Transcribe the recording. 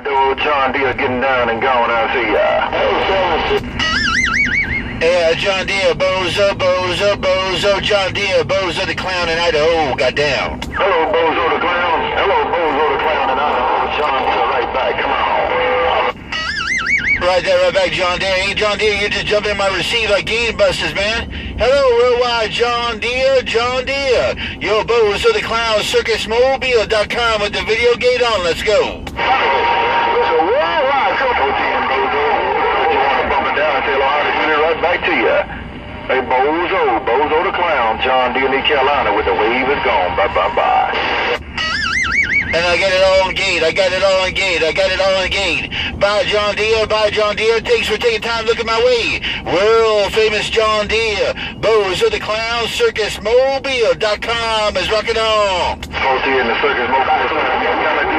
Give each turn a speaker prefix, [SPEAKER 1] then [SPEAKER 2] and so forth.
[SPEAKER 1] John Deere getting down and going, I see ya.
[SPEAKER 2] Yeah, John Deere, Bozo, Bozo, Bozo, John Deere, Bozo the Clown in Idaho, got down.
[SPEAKER 1] Hello, Bozo the Clown. Hello, Bozo the Clown in Idaho. John Deere right back, come on.
[SPEAKER 2] Right there, right back, John Deere. Hey, John Deere, you just jumped in my receive like gangbusters, man. Hello, worldwide, John Deere, John Deere. Yo, Bozo the Clown, CircusMobile.com with the video gate on. Let's go.
[SPEAKER 1] Right back to you. Hey, Bozo the Clown, John Deere, Carolina, with the wave is gone. Bye.
[SPEAKER 2] And I got it all on gate. I got it all on gate. Bye, John Deere. Bye, John Deere. Thanks for taking time to look at my way. World famous John Deere. Bozo the Clown, CircusMobile.com is rocking on.
[SPEAKER 1] Both here in the Circus Mobile.